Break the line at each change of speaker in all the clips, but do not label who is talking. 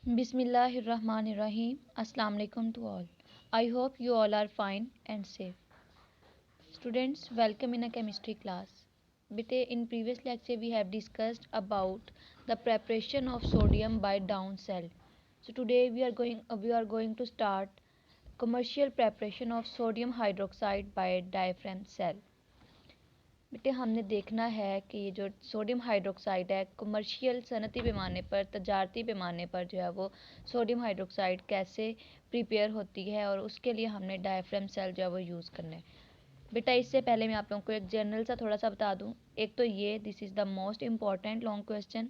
Bismillahirrahmanirrahim. Assalamu alaikum to all. I hope you all are fine and safe. Students, welcome in a chemistry class. Bete, in previous lecture we have discussed about the preparation of sodium by down cell. So today we are going to start commercial preparation of sodium hydroxide by diaphragm cell. बेटे हमने देखना है कि ये जो sodium hydroxide है commercial सनती पैमाने पर तजारती पैमाने पर जो है वो सोडियम हाइड्रोक्साइड कैसे प्रिपेयर होती है और उसके लिए हमने डायफ्राम सेल जो है वो यूज़ करना है। बेटा इससे पहले मैं आप लोगों को एक जनरल सा थोड़ा सा बता दूं। एक तो ये this is the most important long question,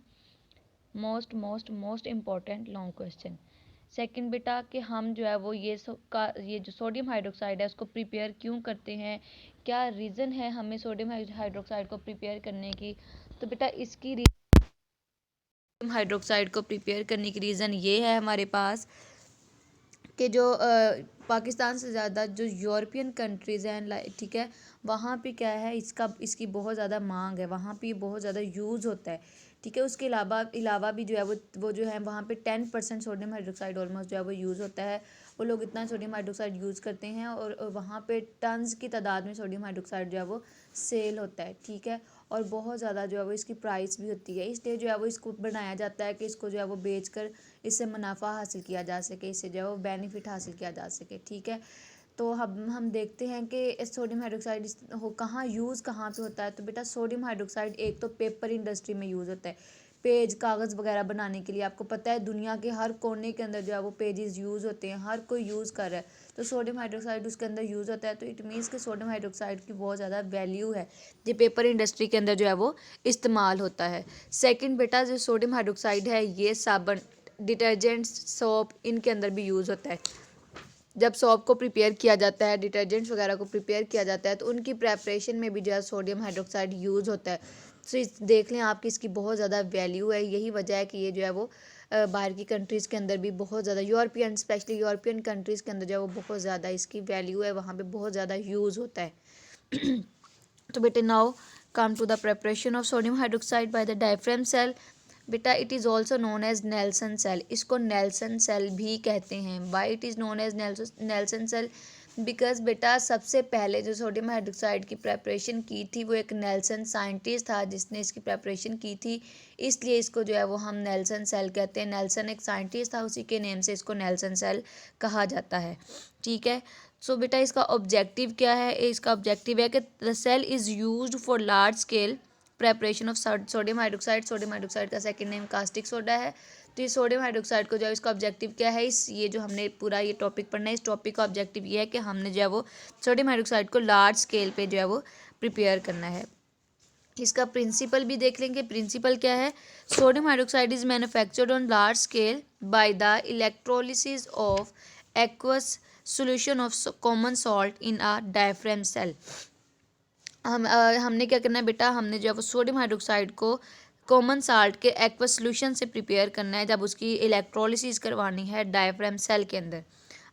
most important long question. Second बेटा कि हम जो है वो ये जो सोडियम हाइड्रोक्साइड है उसको प्रिपेयर क्यों करते हैं, क्या रीज़न है हमें सोडियम हाइड्रोक्साइड को प्रिपेयर करने की। तो बेटा इसकी सोडियम हाइड्रोक्साइड को प्रिपेयर करने की रीज़न ये है हमारे पास कि जो पाकिस्तान से ज़्यादा जो यूरोपियन कंट्रीज़ हैं, ठीक है, वहाँ पे क्या है इसकी बहुत ज़्यादा मांग है, वहाँ पे बहुत ज़्यादा यूज़ होता है, ठीक है। उसके अलावा भी जो है वो जो है वहाँ पे 10% सोडियम हाइड्रोक्साइड ऑलमोस्ट जो है वो यूज़ होता है। वो लोग इतना सोडियम हाइड्रोक्साइड यूज़ करते हैं और वहाँ पे टन्स की तादाद में सोडियम हाइड्रोक्साइड जो है वो सेल होता है, ठीक है। और बहुत ज़्यादा जो है वो इसकी प्राइस भी होती है, इसलिए जो है वो इसको बनाया जाता है कि इसको जो है वो बेच कर इससे मुनाफा हासिल किया जा सके, इससे जो है वो बेनिफिट हासिल किया जा सके, ठीक है। तो हम देखते हैं कि सोडियम हाइड्रोक्साइड कहाँ यूज़ कहाँ पे होता है। तो बेटा सोडियम हाइड्रोक्साइड एक तो पेपर इंडस्ट्री में यूज़ होता है, पेज कागज़ वगैरह बनाने के लिए। आपको पता है दुनिया के हर कोने के अंदर जो है वो पेजेस यूज़ होते हैं, हर कोई यूज़ कर रहा है, तो सोडियम हाइड्रोक्साइड उसके अंदर यूज़ होता है। तो इट मीन्स कि सोडियम हाइड्रोक्साइड की बहुत ज़्यादा वैल्यू है, ये पेपर इंडस्ट्री के अंदर जो है वो इस्तेमाल होता है। सेकेंड बेटा जो सोडियम हाइड्रोक्साइड है ये साबुन, डिटर्जेंट्स, सोप, इनके अंदर भी यूज़ होता है। जब सॉप को प्रिपेयर किया जाता है, डिटर्जेंट्स वगैरह को प्रिपेयर किया जाता है, तो उनकी प्रेपरेशन में भी जो है सोडियम हाइड्रोक्साइड यूज़ होता है। तो देख लें आपकी इसकी बहुत ज़्यादा वैल्यू है। यही वजह है कि ये जो है वो बाहर की कंट्रीज़ के अंदर भी बहुत ज़्यादा, स्पेशली यूरोपियन कंट्रीज़ के अंदर जो है वो बहुत ज़्यादा इसकी वैल्यू है, वहाँ पर बहुत ज़्यादा यूज़ होता है। तो बेटे now come to the preparation of sodium hydroxide by the diaphragm cell. बेटा it is also known as Nelson cell, इसको नेल्सन सेल भी कहते हैं। Why it is known as Nelson cell, because बेटा सबसे पहले जो सोडियम हाइड्रोक्साइड की प्रेपरेशन की थी वो एक नेल्सन साइंटिस्ट था जिसने इसकी प्रेपरेशन की थी, इसलिए इसको जो है वो हम नेल्सन सेल कहते हैं। नेल्सन एक साइंटिस्ट था, उसी के नेम से इसको नेल्सन सेल कहा जाता है, ठीक है। सो बेटा इसका ऑब्जेक्टिव क्या है, इसका ऑब्जेक्टिव है कि the cell is used for large scale preparation of sodium hydroxide. Sodium hydroxide का सेकंड नेम कास्टिक सोडा है। तो ये सोडियम हाइड्रोक्साइड को जो है इसका ऑब्जेक्टिव क्या है, ये जो हमने पूरा ये टॉपिक पढ़ना है, इस टॉपिक का ऑब्जेक्टिव ये है कि हमने जो है वो सोडियम हाइड्रोक्साइड को लार्ज स्केल पे जो है वो प्रिपेयर करना है। इसका प्रिंसिपल भी देख लेंगे। प्रिंसिपल क्या है, sodium hydroxide is manufactured on large scale by the electrolysis of aqueous solution of common salt in a diaphragm cell. हमने क्या करना है बेटा, हमने जो है वो सोडियम हाइड्रोक्साइड को कॉमन साल्ट के एक्वस सॉल्यूशन से प्रिपेयर करना है जब उसकी इलेक्ट्रोलिसिस करवानी है डायफ्राम सेल के अंदर।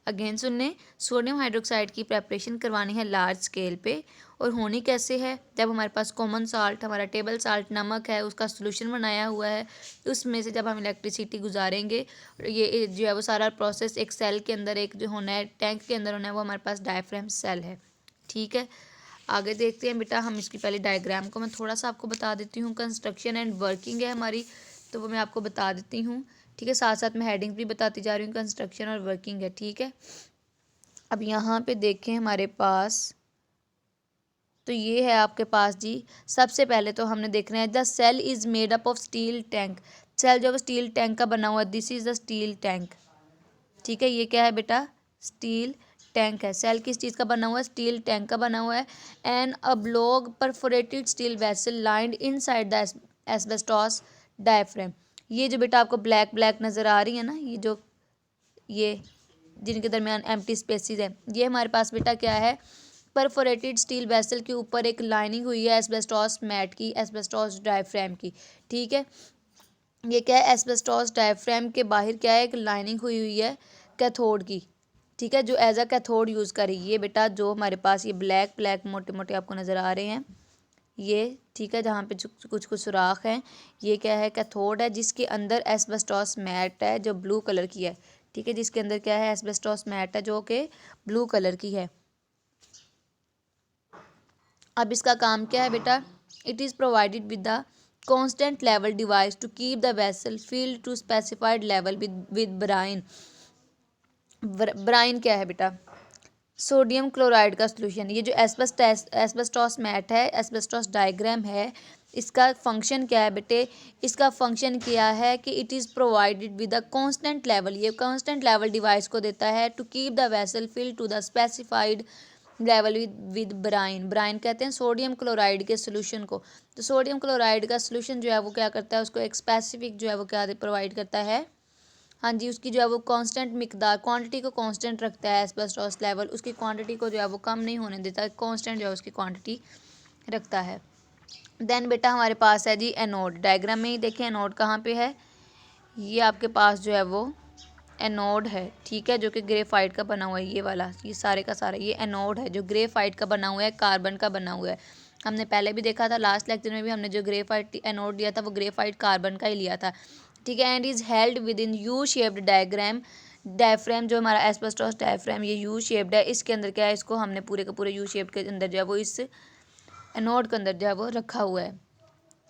अगेन सुनने, सोडियम हाइड्रोक्साइड की प्रेपरेशन करवानी है लार्ज स्केल पे, और होनी कैसे है, जब हमारे पास कॉमन साल्ट, हमारा टेबल साल्ट नमक है, उसका सोल्यूशन बनाया हुआ है, उसमें से जब हम इलेक्ट्रिसिटी गुजारेंगे, ये जो है वो सारा प्रोसेस एक सेल के अंदर, एक जो होना है टैंक के अंदर होना है, वो हमारे पास डायफ्राम सेल है, ठीक है। आगे देखते हैं बेटा, हम इसकी पहले डायग्राम को मैं थोड़ा सा आपको बता देती हूँ। कंस्ट्रक्शन एंड वर्किंग है हमारी, तो वो मैं आपको बता देती हूँ, ठीक है। साथ साथ मैं हेडिंग भी बताती जा रही हूँ, कंस्ट्रक्शन और वर्किंग है, ठीक है। अब यहाँ पे देखें हमारे पास, तो ये है आपके पास जी। सबसे पहले तो हमने देखना है the cell is made up of steel tank. Cell जो है स्टील टैंक का बना हुआ है, this is the steel tank, ठीक है। ये क्या है बेटा, स्टील टैंक है। सेल किस चीज़ का बना हुआ है, स्टील टैंक का बना हुआ है। And oblong perforated steel vessel lined inside the asbestos diaphragm. ये जो बेटा आपको ब्लैक ब्लैक नज़र आ रही है ना, ये जिनके दरमियान एम्प्टी स्पेसिस है, ये हमारे पास बेटा क्या है, परफोरेटेड स्टील वेसल के ऊपर एक लाइनिंग हुई है एस्बेस्टॉस मैट की, एस्बेस्टॉस डायफ्राम की, ठीक है। ये क्या है, एस्बेस्टॉस डायफ्राम के बाहर क्या है, एक लाइनिंग हुई है कैथोड की, ठीक है, जो एज अ कैथोड यूज़ करेगी। ये बेटा जो हमारे पास ये ब्लैक ब्लैक मोटे मोटे आपको नज़र आ रहे हैं, ये, ठीक है, जहाँ पे कुछ कुछ सुराख हैं, ये क्या है, कैथोड है, जिसके अंदर एस्बेस्टॉस मैट है जो ब्लू कलर की है, ठीक है, जिसके अंदर क्या है, एस्बेस्टॉस मैट है जो कि ब्लू कलर की है। अब इसका काम क्या है बेटा, it is provided with the constant level device to keep the vessel filled to specified level with brine। Brine क्या है बेटा, सोडियम क्लोराइड का सोल्यूशन। ये जो एस्बेस्टॉस मैट है, एस्बेस्टॉस डायग्राम है, इसका फंक्शन क्या है बेटे, इसका फंक्शन क्या है कि it is provided with a constant level, ये कांस्टेंट लेवल डिवाइस को देता है to keep the vessel fill to the specified level with brine. Brine कहते हैं सोडियम क्लोराइड के सोल्यूशन को। तो सोडियम क्लोराइड का सोल्यूशन जो है वो क्या करता है, उसको एक स्पेसिफिक जो है वो क्या प्रोवाइड करता है, हाँ जी, उसकी जो है वो कांस्टेंट मिकदार, क्वांटिटी को कांस्टेंट रखता है एस्बेस्टॉस लेवल, उसकी क्वांटिटी को जो है वो कम नहीं होने देता, कांस्टेंट जो है उसकी क्वांटिटी रखता है। देन बेटा हमारे पास है जी एनोड। डायग्राम में ही देखें एनोड कहाँ पे है, ये आपके पास जो है वो एनोड है, ठीक है, जो कि ग्रेफाइट का बना हुआ है, ये वाला, ये सारे का सारा ये एनोड है जो ग्रेफाइट का बना हुआ है, कार्बन का बना हुआ है। हमने पहले भी देखा था, लास्ट लेक्चर में भी हमने जो ग्रेफाइट एनोड लिया था वो ग्रेफाइट कार्बन का ही लिया था, ठीक है। And is held with in U shaped diaphragm, जो हमारा एस्बेस्टॉस डायफ्राम ये यू शेप्ड है, इसके अंदर क्या है, इसको हमने पूरे के पूरे यू शेप के अंदर जो है वो इस एनोड के अंदर जो है वो रखा हुआ है।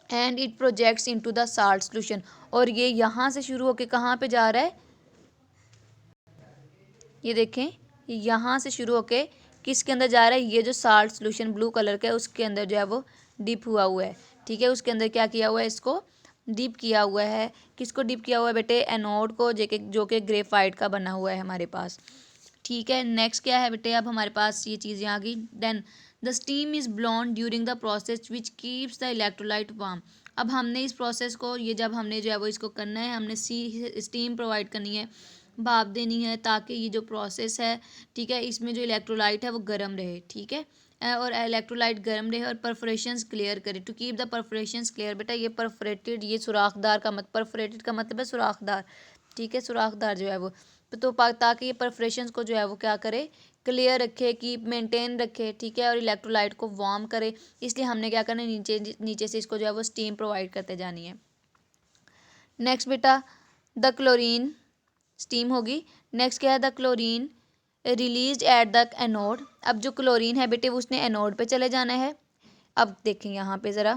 And it projects into the salt solution, और ये यहाँ से शुरू होकर कहाँ पे जा रहा है, ये देखें, यहाँ से शुरू होके किसके अंदर जा रहा है, ये जो साल्ट सोल्यूशन ब्लू कलर का है उसके अंदर जो है वो डिप हुआ है, ठीक है, उसके अंदर क्या किया हुआ है, इसको डिप किया हुआ है। किसको डिप किया हुआ है बेटे, एनोड को, जो कि ग्रेफाइट का बना हुआ है हमारे पास, ठीक है। नेक्स्ट क्या है बेटे, अब हमारे पास ये चीज़ें आ गई। Then the steam is blown during the process which keeps the electrolyte warm. अब हमने इस प्रोसेस को, ये जब हमने जो है वो इसको करना है, हमने स्टीम प्रोवाइड करनी है, भाप देनी है, ताकि ये जो प्रोसेस है, ठीक है, इसमें जो इलेक्ट्रोलाइट है वो गर्म रहे, ठीक है, और इलेक्ट्रोलाइट गर्म रहे और परफोरेशंस क्लियर करे, टू कीप द परफोरेशंस क्लियर। बेटा ये परफोरेटेड, ये सुराखदार का परफोरेटेड का मतलब है सुराखदार, ठीक है, सुराखदार जो है वो, तो ताकि ये परफोरेशंस को जो है वो क्या करे, क्लियर रखे, कि मेंटेन रखे, ठीक है, और इलेक्ट्रोलाइट को वार्म करे। इसलिए हमने क्या करना है, नीचे नीचे से इसको जो है वो स्टीम प्रोवाइड करते जानी है। नेक्स्ट बेटा द क्लोरीन, स्टीम होगी। नेक्स्ट क्या है, the chlorine release at the anode. अब जो क्लोरीन है बेटे वो उसने एनोड पे चले जाना है। अब देखें यहाँ पे ज़रा,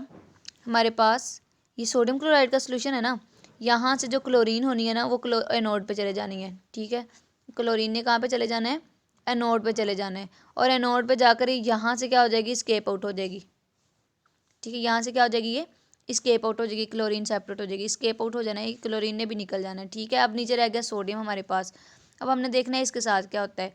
हमारे पास ये सोडियम क्लोराइड का सोल्यूशन है ना, यहाँ से जो क्लोरीन होनी है ना वो एनोड पे चले जानी है, ठीक है, क्लोरीन ने कहाँ पे चले जाना है, एनोड पे चले जाना है, और एनोड पे जाकर यहाँ से क्या हो जाएगी, स्केप आउट हो जाएगी, ठीक है, यहाँ से क्या हो जाएगी, ये स्केप आउट हो जाएगी, क्लोरीन सेपरेट हो जाएगी, स्केप आउट हो जाना है, क्लोरीन ने भी निकल जाना है, ठीक है। अब नीचे रह गया सोडियम हमारे पास, अब हमने देखना है इसके साथ क्या होता है,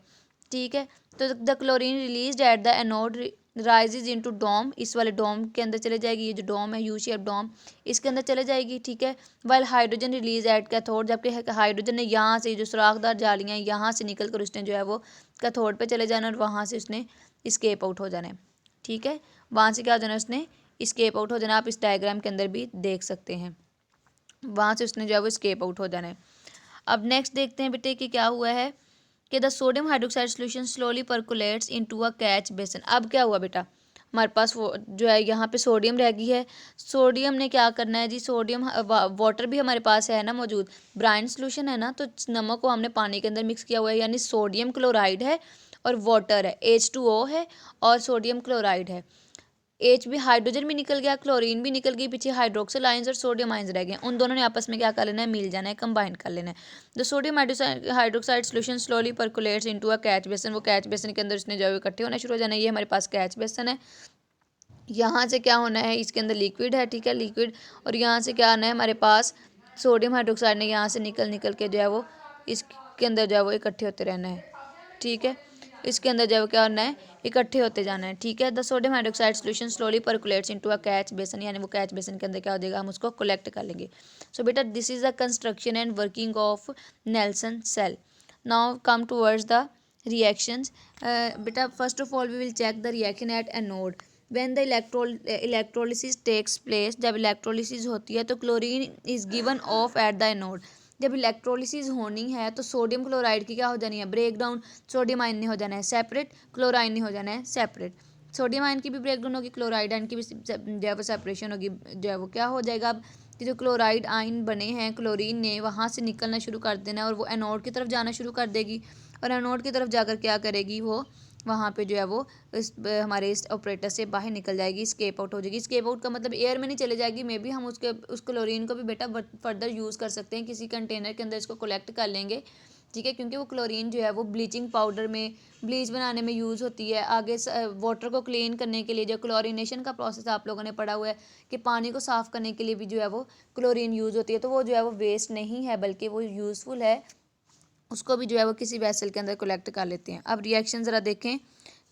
ठीक है। तो the chlorine release at the anode rises into dome, इस वाले डोम के अंदर चले जाएगी, ये जो डोम है यू शेप डोम, इसके अंदर चले जाएगी, ठीक है। While hydrogen release at cathode, जबकि हाइड्रोजन ने यहाँ से जो सुराखदार जालियाँ यहाँ से निकल कर उसने जो है वो कैथोड पे चले जाना और वहाँ से उसने स्केप आउट हो जाना है, ठीक है, वहाँ से क्या हो जाना है, उसने स्केप आउट हो जाना। आप इस डायग्राम के अंदर भी देख सकते हैं, वहाँ से उसने जो है वो स्केप आउट हो जाना है। अब नेक्स्ट देखते हैं बेटे कि क्या हुआ है, कि the sodium hydroxide solution slowly percolates into a catch बेसन। अब क्या हुआ बेटा, हमारे पास वो जो है यहाँ पे सोडियम रह गई है, सोडियम ने क्या करना है जी, सोडियम वाटर भी हमारे पास है ना मौजूद, ब्राइन सोल्यूशन है ना, तो नमक को हमने पानी के अंदर मिक्स किया हुआ है, यानी सोडियम क्लोराइड है और वाटर है, H2O है और सोडियम क्लोराइड है। एच भी, हाइड्रोजन भी निकल गया, क्लोरीन भी निकल गई, पीछे हाइड्रोक्सिल आयंस और सोडियम आयंस रह गए, उन दोनों ने आपस में क्या कर लेना है, मिल जाना है, कंबाइन कर लेना है। The sodium hydroxide solution slowly percolates into a catch बेसन, वो कैच बेसन के अंदर उसने जो है इकट्ठे होना शुरू हो जाना है। ये हमारे पास कैच बेसन है, यहाँ से क्या होना है, इसके अंदर लिक्विड है, ठीक है, लिक्विड, और यहाँ से क्या आना है हमारे पास, सोडियम हाइड्रोक्साइड ने यहाँ से निकल के जो है वो इसके अंदर जो है वो इकट्ठे होते रहना है, ठीक है, इसके अंदर जो है क्या होना है, इकट्ठे होते जाना है, ठीक है। The sodium hydroxide solution slowly percolates into a catch बेसन, यानी वो कैच बेसन के अंदर क्या हो जाएगा, हम उसको कलेक्ट कर लेंगे। सो बेटा this is the construction and working of Nelson cell. Now come towards the reactions. बेटा first of all we will check the reaction at anode when the electrolysis takes place. जब electrolysis होती है तो chlorine is given off at the anode. जब electrolysis होनी है तो sodium chloride की क्या हो जानी है, ब्रेक डाउन, सोडियम आयन नहीं हो जाना है सेपरेट, क्लोराइन नहीं हो जाना है सेपरेट, सोडियम आयन की भी ब्रेकडाउन होगी, क्लोराइड आयन की भी जो है वो सेपरेशन होगी। जो है वो क्या हो जाएगा अब कि जो क्लोराइड आयन बने हैं क्लोरीन ने वहाँ से निकलना शुरू कर देना है और वो एनोड की तरफ जाना शुरू कर देगी। और एनोड की तरफ जाकर क्या करेगी वो वहाँ पे जो है वो हमारे इस ऑपरेटर से बाहर निकल जाएगी, स्केप आउट हो जाएगी। स्केप आउट का मतलब एयर में नहीं चले जाएगी, मे बी हम उस क्लोरीन को भी बेटा फर्दर यूज़ कर सकते हैं, किसी कंटेनर के अंदर इसको कलेक्ट कर लेंगे, ठीक है, क्योंकि वो क्लोरीन जो है वो ब्लीचिंग पाउडर में ब्लीच बनाने में यूज़ होती है। आगे वाटर को क्लीन करने के लिए जो क्लोरीनेशन का प्रोसेस आप लोगों ने पढ़ा हुआ है कि पानी को साफ़ करने के लिए भी जो है वो क्लोरीन यूज़ होती है, तो वो जो है वो वेस्ट नहीं है बल्कि वो यूज़फुल है। उसको भी जो है वो किसी वेसल के अंदर कलेक्ट कर लेते हैं। अब रिएक्शन ज़रा देखें,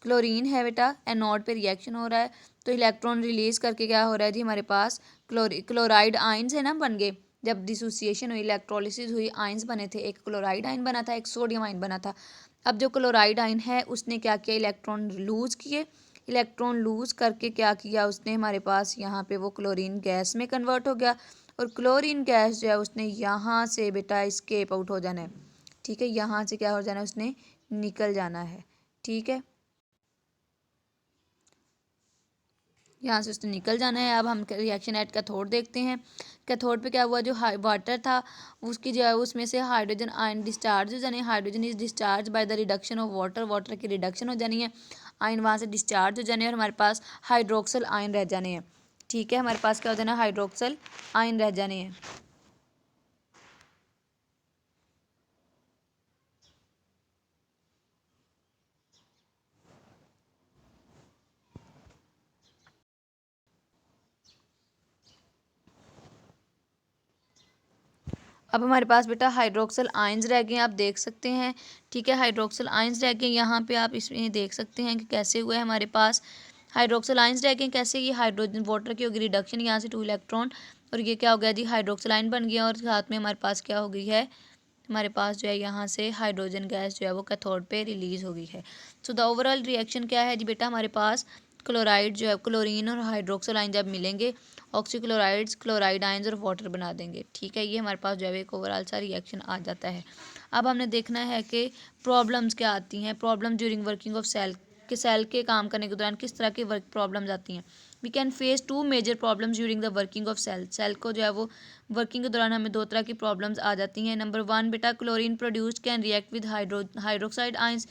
क्लोरीन है बेटा, एनोड पे रिएक्शन हो रहा है तो इलेक्ट्रॉन रिलीज़ करके क्या हो रहा है जी हमारे पास क्लोराइड आइंस है ना बन गए। जब डिसोसिएशन हुई, इलेक्ट्रोलिसिस हुई, आइंस बने थे, एक क्लोराइड आयन बना था, एक सोडियम आयन बना था। अब जो क्लोराइड आयन है उसने क्या किया, इलेक्ट्रॉन लूज़ किए, इलेक्ट्रॉन लूज़ करके क्या किया उसने हमारे पास यहाँ पे वो क्लोरीन गैस में कन्वर्ट हो गया और क्लोरीन गैस जो है उसने यहाँ से बेटा स्केप आउट हो जाना है, ठीक है, यहाँ से क्या हो जाना है उसने निकल जाना है, ठीक है, यहाँ से उसने निकल जाना है। अब हम रिएक्शन एट कैथोड देखते हैं। कैथोड पे क्या हुआ, जो वाटर था उसकी जो है उसमें से हाइड्रोजन आयन डिस्चार्ज हो जाने, hydrogen is discharge by the reduction of water, water की रिडक्शन हो जानी है, आयन वहाँ से डिस्चार्ज हो जाने हैं और हमारे पास हाइड्रोक्सल आयन रह जाने हैं, ठीक है, हमारे पास क्या हो जाना है, हाइड्रोक्सल आयन रह जाने हैं। अब हमारे पास बेटा हाइड्रोक्सल आयंस रह गए, आप देख सकते हैं, ठीक है, हाइड्रोक्सल आयंस रह गए। यहाँ पे आप इसमें देख सकते हैं कि कैसे हुए हमारे पास हाइड्रोक्सल आयंस रह गए, कैसे, ये हाइड्रोजन वाटर की होगी रिडक्शन, यहाँ से 2 इलेक्ट्रॉन और ये क्या हो गया जी हाइड्रोक्सल आयन बन गया और साथ में हमारे पास क्या हो गई है, हमारे पास जो है यहाँ से हाइड्रोजन गैस जो है वो कैथोड पे रिलीज़ हो गई है। सो द ओवरऑल रिएक्शन क्या है जी बेटा, हमारे पास क्लोराइड जो है क्लोरीन और हाइड्रोक्सल आयन जब मिलेंगे ऑक्सीक्लोराइड्स क्लोराइड आयंस और वाटर बना देंगे, ठीक है, ये हमारे पास जो है एक ओवरऑल सा रिएक्शन आ जाता है। अब हमने देखना है कि प्रॉब्लम्स क्या आती हैं, problem during working of cell के काम करने के दौरान किस तरह की वर्क प्रॉब्लम्स आती हैं। We can face 2 major problems during the working of cell को जो है वो वर्किंग के दौरान हमें 2 तरह की प्रॉब्लम्स आ जाती हैं। नंबर 1 बेटा, chlorine produced can react with hydroxide ions,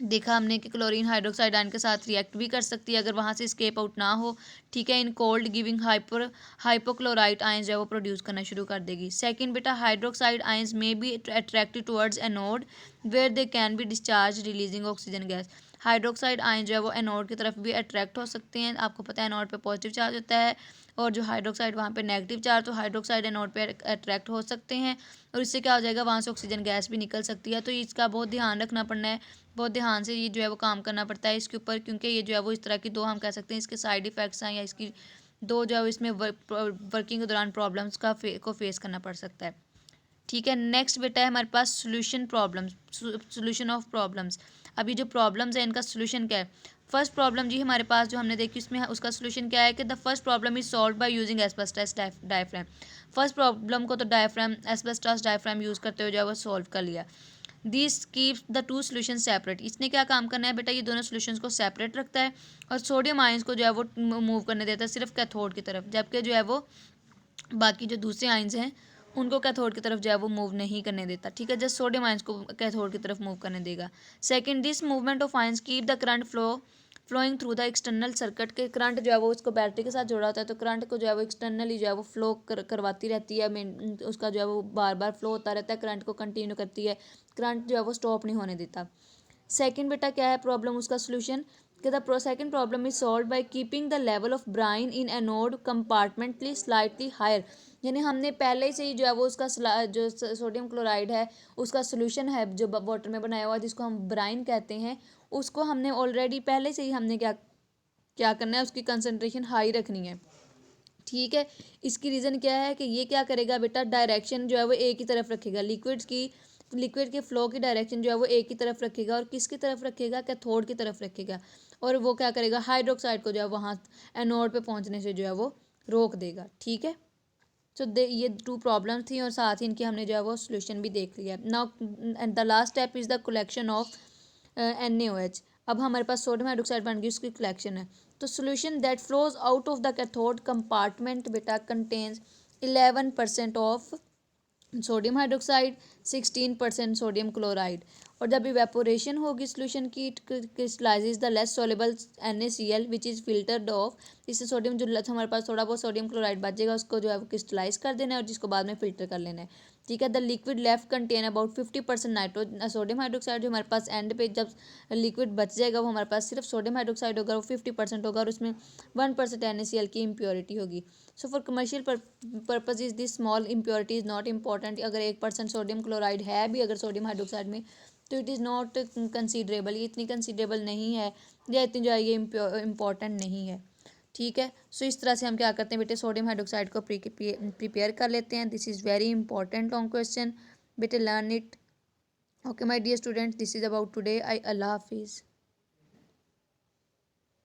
देखा हमने कि क्लोरीन हाइड्रोक्साइड आयन के साथ रिएक्ट भी कर सकती है अगर वहाँ से स्केप आउट ना हो, ठीक है, in cold giving hypochlorite ions जो है वो प्रोड्यूस करना शुरू कर देगी। सेकंड बेटा, hydroxide ions may be attracted towards anode where they can be discharge releasing oxygen gas, hydroxide ion जो है वो एनोड की तरफ भी अट्रैक्ट हो सकते हैं। आपको पता है एनोड पे पॉजिटिव चार्ज होता है और जो हाइड्रोक्साइड वहाँ पे नेगेटिव चार्ज, तो हाइड्रोक्साइड एनोड पे अट्रैक्ट हो सकते हैं और इससे क्या हो जाएगा, वहाँ से ऑक्सीजन गैस भी निकल सकती है। तो इसका बहुत ध्यान रखना पड़ना है, बहुत ध्यान से ये जो है वो काम करना पड़ता है इसके ऊपर, क्योंकि ये जो है वो इस तरह की 2 हम कह सकते हैं इसके साइड इफ़ेक्ट्स हैं या इसकी 2 जो है इसमें वर्किंग के दौरान प्रॉब्लम्स को फेस करना पड़ सकता है, ठीक है। नेक्स्ट बेटा है हमारे पास सोल्यूशन ऑफ प्रॉब्लम्स। अभी जो प्रॉब्लम्स है इनका सोल्यूशन क्या है। फर्स्ट प्रॉब्लम जी हमारे पास जो हमने देखी उसमें उसका सोल्यूशन क्या है कि the first problem is solve by using asbestos diaphragm. First problem को तो डायफ्राम एस्बेस्टस डायफ्राम यूज़ करते हुए जो है वो सॉल्व कर लिया। This keeps the 2 solution separate, इसने क्या काम करना है बेटा, ये दोनों सोल्यूशंस को सेपरेट रखता है और सोडियम आयंस को जो है वो मूव करने देता है सिर्फ कैथोड की तरफ, जबकि जो है वो बाकी जो दूसरे आयंस हैं उनको कैथोड की तरफ जो है वो मूव नहीं करने देता, ठीक है, जस्ट सोडियम आयंस को कैथोड की तरफ मूव करने देगा। Second, this movement of ions keep the current flowing through the external circuit, के करंट जो है वो उसको बैटरी के साथ जोड़ा होता है तो करंट को जो है वो एक्सटर्नली जो है वो फ्लो करवाती रहती है, उसका जो है वो बार बार फ्लो होता रहता है, करंट को कंटिन्यू करती है, करंट जो है वो स्टॉप नहीं होने देता। सेकंड बेटा क्या है प्रॉब्लम, उसका सोल्यूशन कि the second problem is solve by keeping the level of brine in anode compartmentally slightly higher, यानी हमने पहले से ही जो है वो उसका जो सोडियम क्लोराइड है उसका सोल्यूशन है जो वाटर में बनाया हुआ जिसको हम ब्राइन कहते हैं, उसको हमने ऑलरेडी पहले से ही हमने क्या क्या करना है, उसकी कंसनट्रेशन हाई रखनी है, ठीक है। इसकी रीज़न क्या है कि ये क्या करेगा बेटा, डायरेक्शन जो है वो एक ही तरफ रखेगा, लिक्विड के फ्लो की डायरेक्शन जो है वो एक ही तरफ रखेगा और किसकी तरफ रखेगा, कैथोड की तरफ रखेगा और वो क्या करेगा, हाइड्रोक्साइड को जो है वहाँ एनोड पे पहुँचने से जो है वो रोक देगा, ठीक है। तो ये 2 प्रॉब्लम थी और साथ ही इनकी हमने जो है वो सोल्यूशन भी देख लिया। Now and the last step is the collection of NaOH। अब हमारे पास सोडियम हाइड्रोक्साइड बन गई, उसकी कलेक्शन है। तो solution that flows out of the cathode compartment बेटा contains 11% of sodium hydroxide, 16% sodium chloride. और जब इवेपोरेशन होगी सोल्यूशन की, crystallizes the less soluble NaCl which is filtered off. इससे सोडियम जो हमारे पास थोड़ा बहुत सोडियम क्लोराइड बचेगा उसको जो है वो क्रिस्टलाइज कर देना है और जिसको बाद में फिल्टर कर लेना है। ठीक है। The liquid left contain about 50% sodium hydroxide. जो हमारे पास एंड पे जब लिक्विड बच जाएगा वो हमारे पास सिर्फ सोडियम हाइड्रोक्साइड होगा, वो 50% होगा और उसमें 1% NaCl की इम्प्योरिटी होगी। So for commercial purpose is this small impurity is not important. अगर 1% सोडियम क्लोराइड है भी अगर सोडियम हाइड्रोक्साइड में, तो इट इज़ नॉट कंसीडरेबल, ये इतनी कंसीडरेबल नहीं है या इतनी जो है ये इम्पॉर्टेंट नहीं है। ठीक है। सो इस तरह से हम क्या करते हैं बेटे, सोडियम हाइड्रोक्साइड को प्रिपेयर कर लेते हैं। This is very important long question बेटे, learn it. Okay my dear students, this is about today. आई अल्लाह हाफिज़।